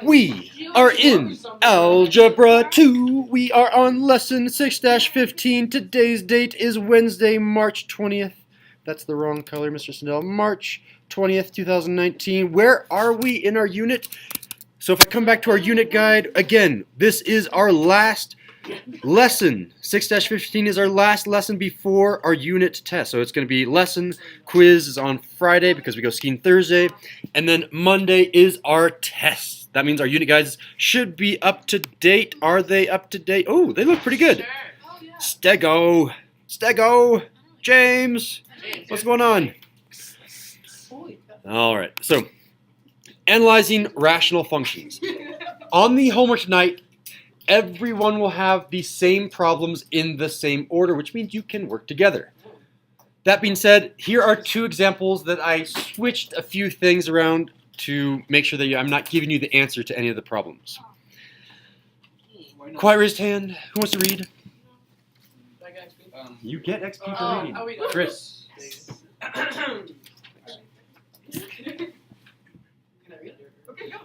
We are in Algebra 2. We are on lesson 6-15. Today's date is Wednesday, March 20th. That's the wrong color, Mr. Snell. March 20th, 2019. Where are we in our unit? So if I come back to our unit guide, again, this is our last lesson. 6-15 is our last lesson before our unit test. So it's going to be lesson, quiz is on Friday because we go skiing Thursday. And then Monday is our test. That means our unit guides should be up to date. Are they up to date? Oh, they look pretty good. Stego. James. What's going on? All right. So, analyzing rational functions. On the homework tonight, everyone will have the same problems in the same order, which means you can work together. That being said, here are two examples that I switched a few things around to make sure that I'm not giving you the answer to any of the problems. Quiet raised hand. Who wants to read? You get XP for reading. Chris. Can I read? Okay, go.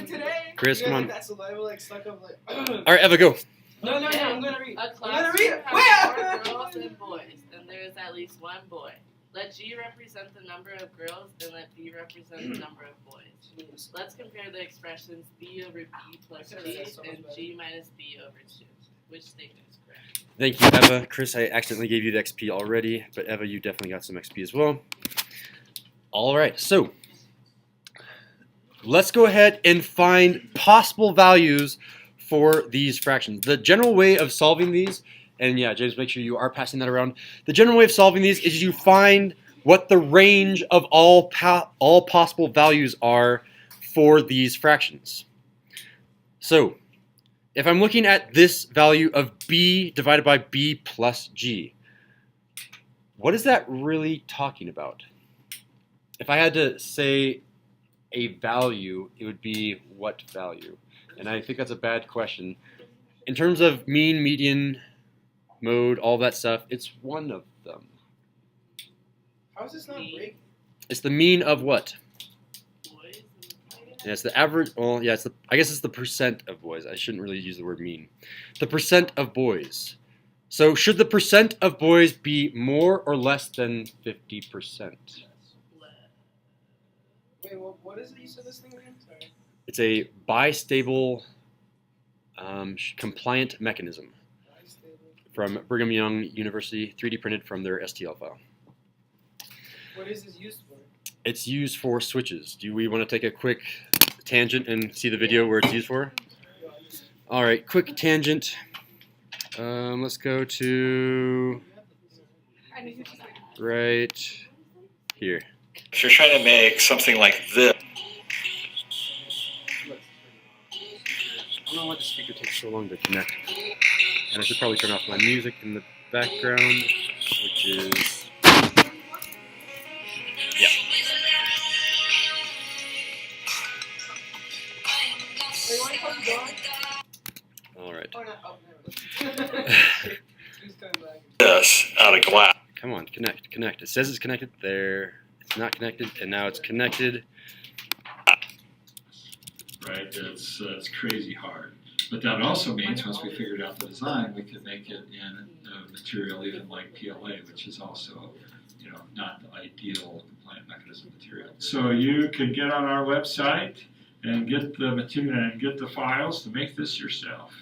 Today, Chris, come on. That saliva like stuck up like. All right, Eva, go. No, I'm gonna read. A I'm class gonna read. has 4 girls and boys, and there is at least 1 boy. Let G represent the number of girls, and let B represent the number of boys. Let's compare the expressions B over B plus G and G minus B over 2. Which statement is correct? Thank you, Eva. Chris, I accidentally gave you the XP already, but Eva, you definitely got some XP as well. All right, so let's go ahead and find possible values for these fractions. The general way of solving these, and yeah, James, make sure you are passing that around. The general way of solving these is you find what the range of all possible values are for these fractions. So, if I'm looking at this value of b divided by b plus g, what is that really talking about? If I had to say a value, it would be what value? And I think that's a bad question. In terms of mean, median, mode, all that stuff, it's one of them. How is this not breaking? It's the mean of what? Boys. Yeah, it's the average. Well, yeah, I guess it's the percent of boys. I shouldn't really use the word mean. The percent of boys. So should the percent of boys be more or less than 50%? Wait, what is it you said this thing again? Sorry. It's a bistable compliant mechanism from Brigham Young University, 3D printed from their STL file. What is this used for? It's used for switches. Do we want to take a quick tangent and see the video where it's used for? All right, quick tangent. Let's go to right here. If you're trying to make something like this. I don't know why the speaker takes so long to connect. And I should probably turn off my music in the background, which is, yeah. All right. This out of glass. Come on, connect. It says it's connected there. It's not connected, and now it's connected. Right, it's crazy hard. But that also means once we figured out the design, we could make it in a material even like PLA, which is also, not the ideal compliant mechanism material. So you could get on our website and get the material and get the files to make this yourself.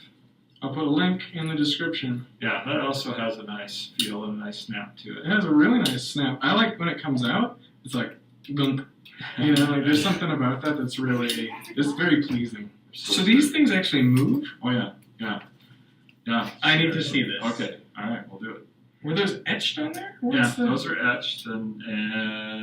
I'll put a link in the description. Yeah, that also has a nice feel and a nice snap to It it. has a really nice snap. I like when it comes out, it's like, gunk. Like there's something about that that's really, it's very pleasing. So these things actually move? Oh yeah. I need to see this. Okay, all right, we'll do it. Were those etched on there? Yeah, those are etched, and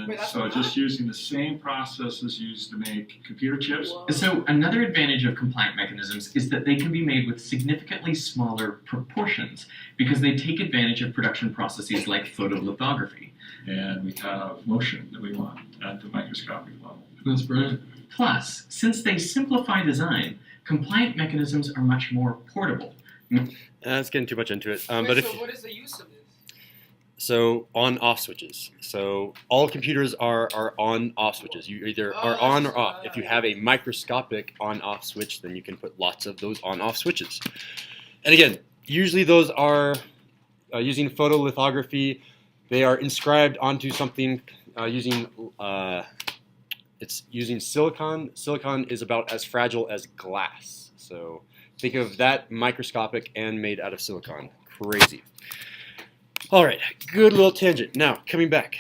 Wait, that's so not- just using the same processes used to make computer chips. Whoa. So another advantage of compliant mechanisms is that they can be made with significantly smaller proportions because they take advantage of production processes like photolithography. And we have motion that we want at the microscopic level. That's brilliant. Plus, since they simplify design, compliant mechanisms are much more portable. That's getting too much into it. Wait, But so if what is the use of this? So on-off switches. So all computers are on-off switches. You either are on or off. If you have a microscopic on-off switch, then you can put lots of those on-off switches. And again, usually those are using photolithography. They are inscribed onto something using silicon. Silicon is about as fragile as glass. So think of that microscopic and made out of silicon. Crazy. All right, good little tangent. Now, coming back.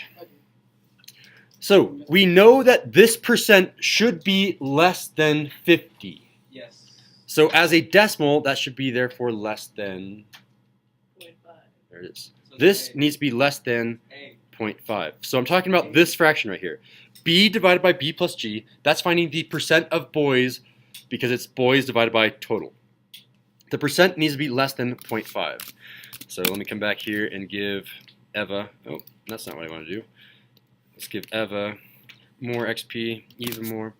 So we know that this percent should be less than 50. Yes. So as a decimal, that should be therefore less than, 0.5. there it is. So This A. needs to be less than A. 0.5. So I'm talking about this fraction right here. B divided by B plus G, that's finding the percent of boys because it's boys divided by total. The percent needs to be less than 0.5. So let me come back here and give Eva, oh, that's not what I want to do. Let's give Eva more XP, even more.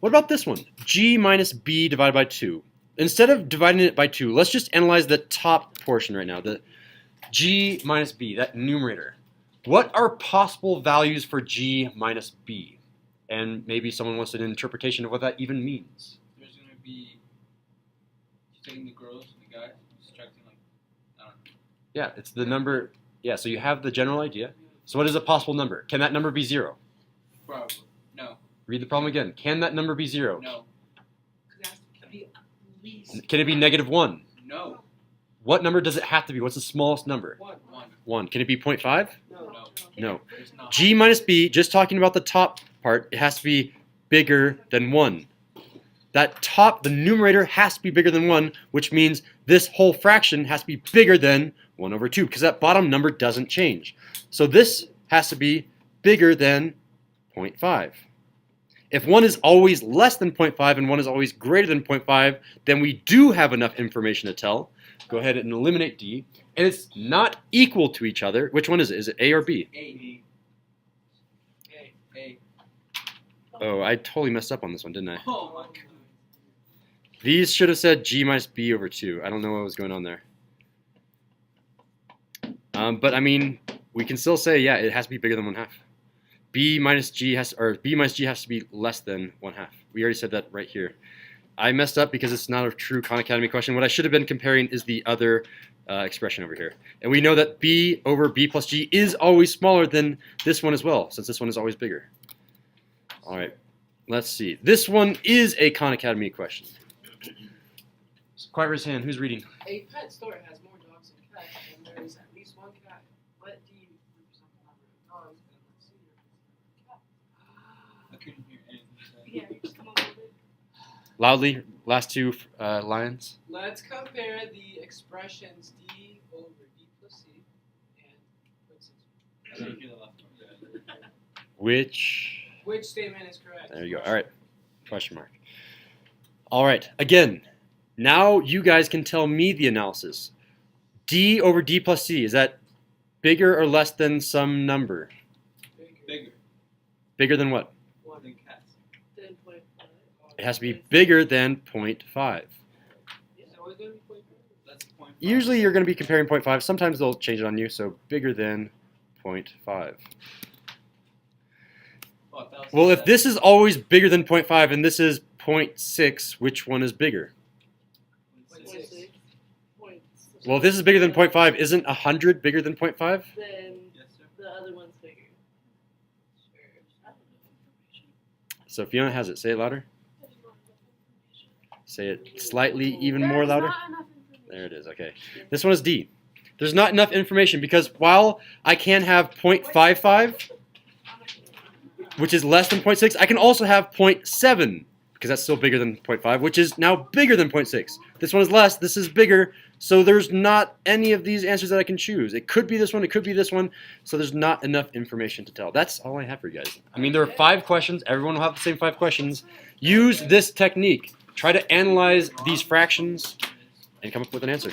What about this one? G minus B divided by 2. Instead of dividing it by 2, let's just analyze the top portion right now, the G minus B, that numerator. What are possible values for G minus B? And maybe someone wants an interpretation of what that even means. There's gonna be taking the girls and the guys, subtracting like I don't know. Yeah, it's the number. Yeah, so you have the general idea. So what is a possible number? Can that number be 0? Probably. No. Read the problem again. Can that number be 0? No. Can it be -1? No. What number does it have to be? What's the smallest number? One. 1. Can it be 0.5? No. No. It's not. G minus B, just talking about the top part, it has to be bigger than 1. That top, the numerator has to be bigger than 1, which means this whole fraction has to be bigger than 1 over 2, because that bottom number doesn't change. So this has to be bigger than 0.5. If 1 is always less than 0.5 and 1 is always greater than 0.5, then we do have enough information to tell. Go ahead and eliminate D. And it's not equal to each other. Which one is it? Is it A or B? A. A. Oh, I totally messed up on this one, didn't I? Oh my god. These should have said G minus B over 2. I don't know what was going on there. But I mean, we can still say, yeah, it has to be bigger than 1/2. B minus G has to be less than 1/2. We already said that right here. I messed up because it's not a true Khan Academy question. What I should have been comparing is the other expression over here. And we know that B over B plus G is always smaller than this one as well, since this one is always bigger. All right, let's see. This one is a Khan Academy question. Quiet raise hand. Who's reading? A pet store has more dogs than cats, and there is at least one cat. What do you represent the number of dogs and let's see your cat? I couldn't hear anything you said. Yeah, you just come a little bit. Loudly, last two lines. Let's compare the expressions D over D plus C and what's this? I didn't hear the last one. Which statement is correct? There you go. All right. Question mark. All right. Again, now you guys can tell me the analysis. D over D plus C, is that bigger or less than some number? Bigger. Bigger than what? More than cats. 10.5. It has to be bigger than 0.5. So we're going to be 0.5. That's 0.5. Usually you're going to be comparing 0.5. Sometimes they'll change it on you, so bigger than 0.5. Well, if this is always bigger than 0.5 and this is 0.6, which one is bigger? 0.6. Well, if this is bigger than 0.5, isn't 100 bigger than 0.5? Then Yes, sir. the other one's bigger. So Fiona has it. Say it louder. Say it slightly even more louder. There it is. Okay. This one is D. There's not enough information because while I can have 0.55, which is less than 0.6, I can also have 0.7 because that's still bigger than 0.5, which is now bigger than 0.6. This one is less. This is bigger. So there's not any of these answers that I can choose. It could be this one. It could be this one. So there's not enough information to tell. That's all I have for you guys. I mean, there are 5 questions. Everyone will have the same 5 questions. Use this technique. Try to analyze these fractions and come up with an answer.